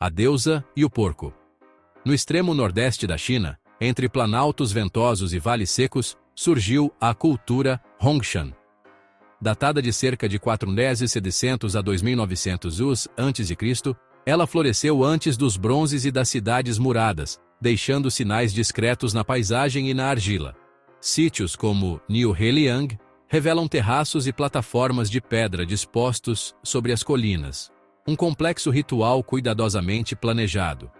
a deusa e o porco. No extremo nordeste da China, entre planaltos ventosos e vales secos, surgiu a cultura Hongshan. Datada de cerca de 4700 a 2900 a.C., ela floresceu antes dos bronzes e das cidades muradas, deixando sinais discretos na paisagem e na argila. Sítios como New Heliang revelam terraços e plataformas de pedra dispostos sobre as colinas. Um complexo ritual cuidadosamente planejado.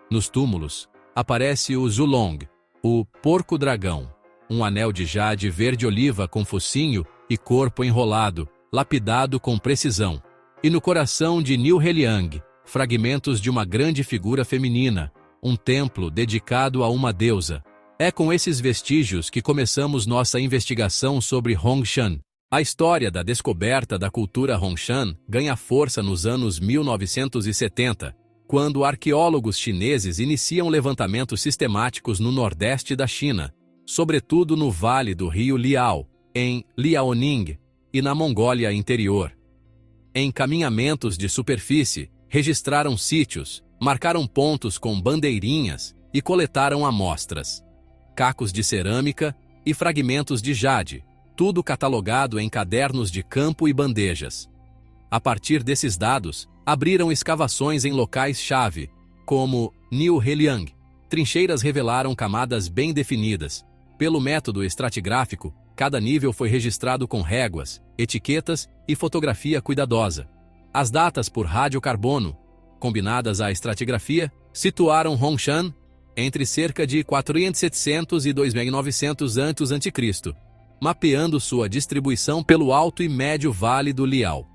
Nos túmulos, aparece o Zulong, o porco-dragão, um anel de jade verde-oliva com focinho e corpo enrolado, lapidado com precisão. E no coração de New Heliang, fragmentos de uma grande figura feminina, um templo dedicado a uma deusa. É com esses vestígios que começamos nossa investigação sobre Hongshan. A história da descoberta da cultura Hongshan ganha força nos anos 1970, quando arqueólogos chineses iniciam levantamentos sistemáticos no nordeste da China, sobretudo no vale do rio Liao, em Liaoning, e na Mongólia interior. Em caminhamentos de superfície, registraram sítios, marcaram pontos com bandeirinhas e coletaram amostras, cacos de cerâmica e fragmentos de jade, tudo catalogado em cadernos de campo e bandejas. A partir desses dados, abriram escavações em locais-chave, como New Heliang. Trincheiras revelaram camadas bem definidas. Pelo método estratigráfico, cada nível foi registrado com réguas, etiquetas e fotografia cuidadosa. As datas por radiocarbono, combinadas à estratigrafia, situaram Hongshan entre cerca de 4700 e 2900 a.C., mapeando sua distribuição pelo alto e médio vale do Liao.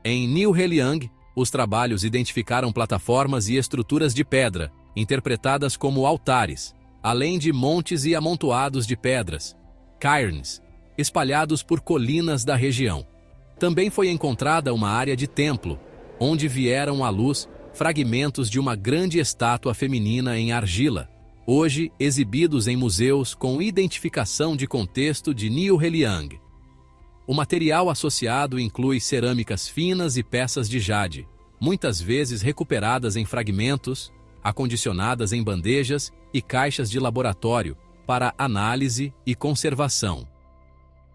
Em New Heliang, os trabalhos identificaram plataformas e estruturas de pedra, interpretadas como altares, além de montes e amontoados de pedras, cairns, espalhados por colinas da região. Também foi encontrada uma área de templo, onde vieram à luz fragmentos de uma grande estátua feminina em argila, hoje exibidos em museus com identificação de contexto de New Heliang. O material associado inclui cerâmicas finas e peças de jade, muitas vezes recuperadas em fragmentos, acondicionadas em bandejas e caixas de laboratório para análise e conservação.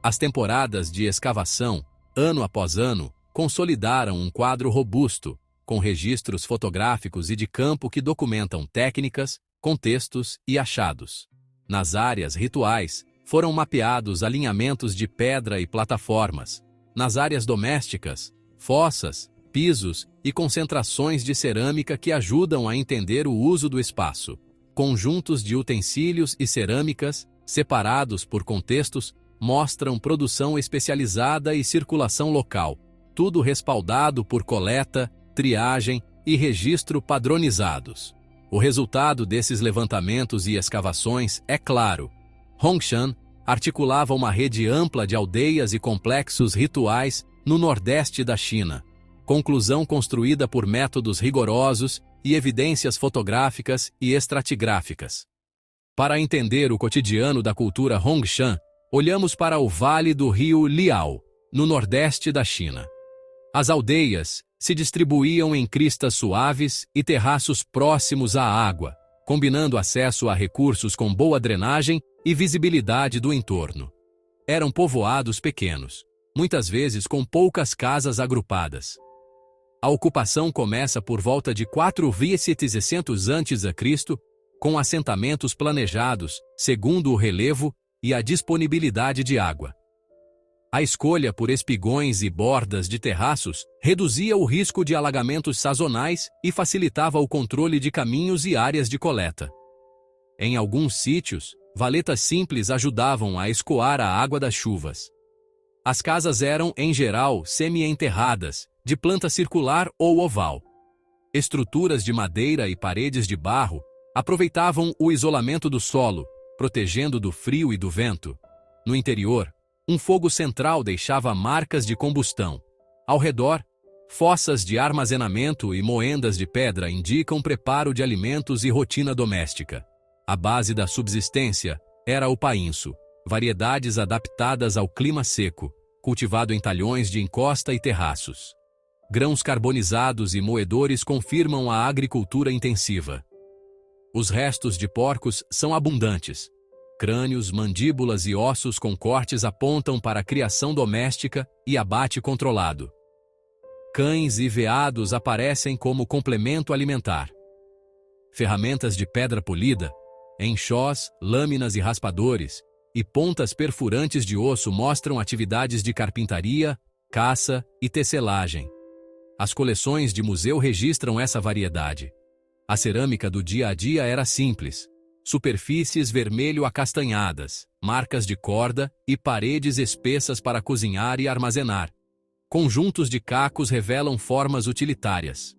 As temporadas de escavação, ano após ano, consolidaram um quadro robusto, com registros fotográficos e de campo que documentam técnicas, contextos e achados. Nas áreas rituais, foram mapeados alinhamentos de pedra e plataformas. Nas áreas domésticas, fossas, pisos e concentrações de cerâmica que ajudam a entender o uso do espaço. Conjuntos de utensílios e cerâmicas, separados por contextos, mostram produção especializada e circulação local, tudo respaldado por coleta, triagem e registro padronizados. O resultado desses levantamentos e escavações é claro. Hongshan articulava uma rede ampla de aldeias e complexos rituais no nordeste da China. Conclusão construída por métodos rigorosos e evidências fotográficas e estratigráficas. Para entender o cotidiano da cultura Hongshan, olhamos para o vale do rio Liao, no nordeste da China. As aldeias se distribuíam em cristas suaves e terraços próximos à água, combinando acesso a recursos com boa drenagem e visibilidade do entorno. Eram povoados pequenos, muitas vezes com poucas casas agrupadas. A ocupação começa por volta de 4700 a.C., com assentamentos planejados, segundo o relevo e a disponibilidade de água. A escolha por espigões e bordas de terraços reduzia o risco de alagamentos sazonais e facilitava o controle de caminhos e áreas de coleta. Em alguns sítios, valetas simples ajudavam a escoar a água das chuvas. As casas eram, em geral, semi-enterradas, de planta circular ou oval. Estruturas de madeira e paredes de barro aproveitavam o isolamento do solo, protegendo do frio e do vento. No interior, um fogo central deixava marcas de combustão. Ao redor, fossas de armazenamento e moendas de pedra indicam preparo de alimentos e rotina doméstica. A base da subsistência era o painço, variedades adaptadas ao clima seco, cultivado em talhões de encosta e terraços. Grãos carbonizados e moedores confirmam a agricultura intensiva. Os restos de porcos são abundantes. Crânios, mandíbulas e ossos com cortes apontam para a criação doméstica e abate controlado. Cães e veados aparecem como complemento alimentar. Ferramentas de pedra polida, enxós, lâminas e raspadores, e pontas perfurantes de osso mostram atividades de carpintaria, caça e tecelagem. As coleções de museu registram essa variedade. A cerâmica do dia a dia era simples. Superfícies vermelho-acastanhadas, marcas de corda e paredes espessas para cozinhar e armazenar. Conjuntos de cacos revelam formas utilitárias.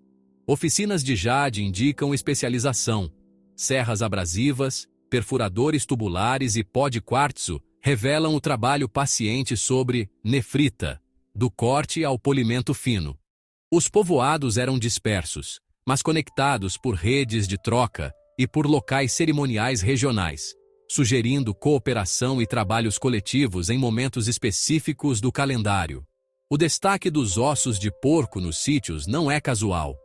Oficinas de jade indicam especialização. Serras abrasivas, perfuradores tubulares e pó de quartzo revelam o trabalho paciente sobre nefrita, do corte ao polimento fino. Os povoados eram dispersos, mas conectados por redes de troca e por locais cerimoniais regionais, sugerindo cooperação e trabalhos coletivos em momentos específicos do calendário. O destaque dos ossos de porco nos sítios não é casual.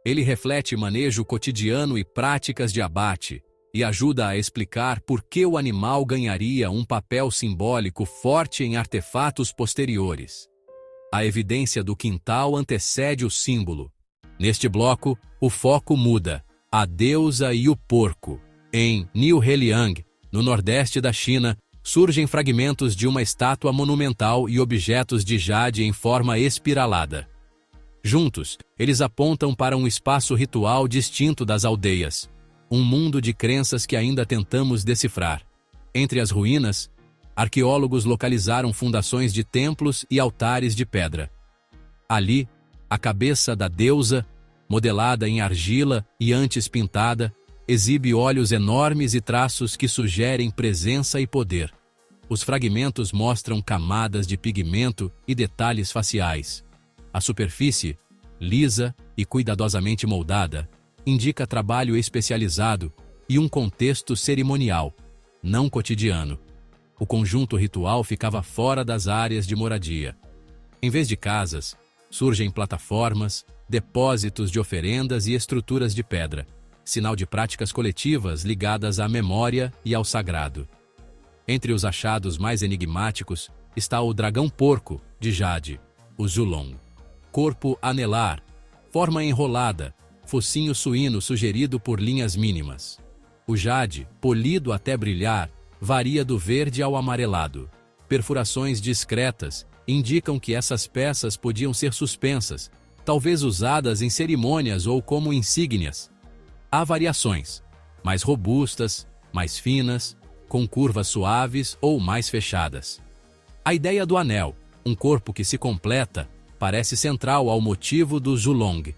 Ele reflete manejo cotidiano e práticas de abate, e ajuda a explicar por que o animal ganharia um papel simbólico forte em artefatos posteriores. A evidência do quintal antecede o símbolo. Neste bloco, o foco muda: a deusa e o porco. Em New Heliang, no nordeste da China, surgem fragmentos de uma estátua monumental e objetos de jade em forma espiralada. Juntos, eles apontam para um espaço ritual distinto das aldeias, um mundo de crenças que ainda tentamos decifrar. Entre as ruínas, arqueólogos localizaram fundações de templos e altares de pedra. Ali, a cabeça da deusa, modelada em argila e antes pintada, exibe olhos enormes e traços que sugerem presença e poder. Os fragmentos mostram camadas de pigmento e detalhes faciais. A superfície, lisa e cuidadosamente moldada, indica trabalho especializado e um contexto cerimonial, não cotidiano. O conjunto ritual ficava fora das áreas de moradia. Em vez de casas, surgem plataformas, depósitos de oferendas e estruturas de pedra, sinal de práticas coletivas ligadas à memória e ao sagrado. Entre os achados mais enigmáticos está o dragão-porco de jade, o Zulong. Corpo anelar, forma enrolada, focinho suíno sugerido por linhas mínimas. O jade, polido até brilhar, varia do verde ao amarelado. Perfurações discretas indicam que essas peças podiam ser suspensas, talvez usadas em cerimônias ou como insígnias. Há variações, mais robustas, mais finas, com curvas suaves ou mais fechadas. A ideia do anel, um corpo que se completa, parece central ao motivo do Zulong.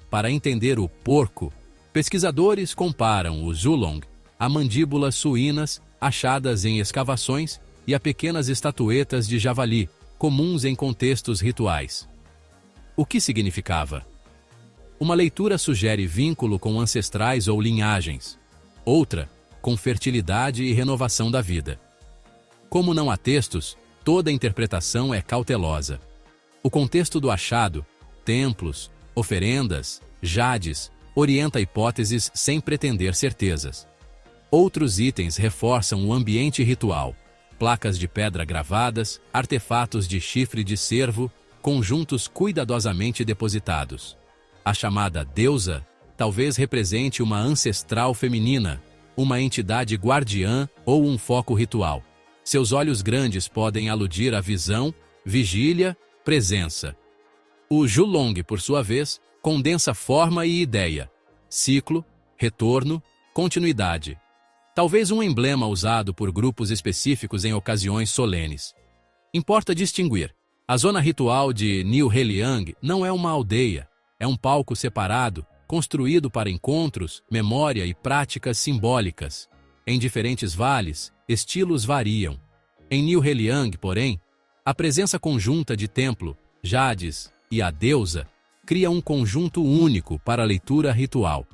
Para entender o porco, pesquisadores comparam o Zulong a mandíbulas suínas achadas em escavações e a pequenas estatuetas de javali, comuns em contextos rituais. O que significava? Uma leitura sugere vínculo com ancestrais ou linhagens. Outra, com fertilidade e renovação da vida. Como não há textos, toda interpretação é cautelosa. O contexto do achado, templos, oferendas, jades, orienta hipóteses sem pretender certezas. Outros itens reforçam o ambiente ritual: placas de pedra gravadas, artefatos de chifre de cervo, conjuntos cuidadosamente depositados. A chamada deusa talvez represente uma ancestral feminina, uma entidade guardiã ou um foco ritual. Seus olhos grandes podem aludir à visão, vigília, presença. O Zulong, por sua vez, condensa forma e ideia, ciclo, retorno, continuidade. Talvez um emblema usado por grupos específicos em ocasiões solenes. Importa distinguir: a zona ritual de New Heliang não é uma aldeia, é um palco separado, construído para encontros, memória e práticas simbólicas. Em diferentes vales, estilos variam. Em New Heliang, porém, a presença conjunta de templo, jades e a deusa cria um conjunto único para a leitura ritual.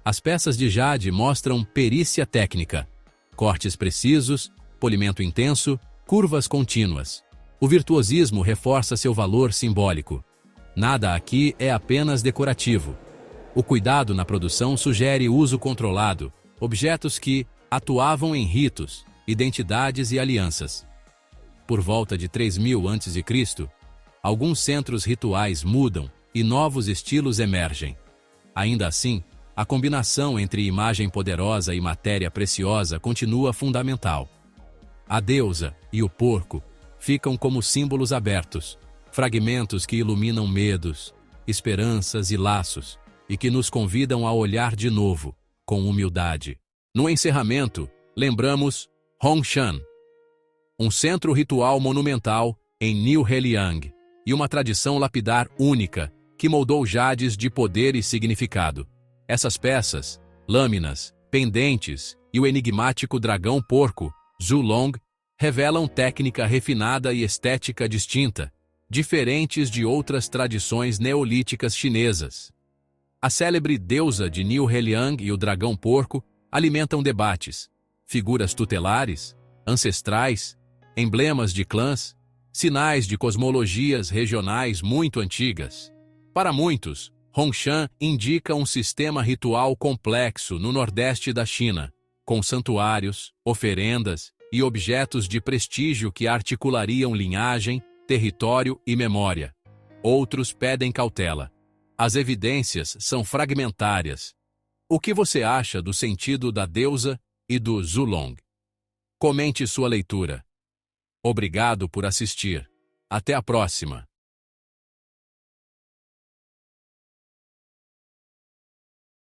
As peças de jade mostram perícia técnica, cortes precisos, polimento intenso, curvas contínuas. O virtuosismo reforça seu valor simbólico. Nada aqui é apenas decorativo. O cuidado na produção sugere uso controlado, objetos que atuavam em ritos, identidades e alianças. Por volta de 3000 a.C., alguns centros rituais mudam e novos estilos emergem. Ainda assim, a combinação entre imagem poderosa e matéria preciosa continua fundamental. A deusa e o porco ficam como símbolos abertos, fragmentos que iluminam medos, esperanças e laços, e que nos convidam a olhar de novo, com humildade. No encerramento, lembramos Hongshan, um centro ritual monumental em New Heliang, e uma tradição lapidar única que moldou jades de poder e significado. Essas peças, lâminas, pendentes e o enigmático dragão porco, Zulong, revelam técnica refinada e estética distinta, diferentes de outras tradições neolíticas chinesas. A célebre deusa de New Heliang e o dragão porco alimentam debates, figuras tutelares, ancestrais, emblemas de clãs, sinais de cosmologias regionais muito antigas. Para muitos, Hongshan indica um sistema ritual complexo no nordeste da China, com santuários, oferendas e objetos de prestígio que articulariam linhagem, território e memória. Outros pedem cautela. As evidências são fragmentárias. O que você acha do sentido da deusa e do Zulong? Comente sua leitura. Obrigado por assistir. Até a próxima!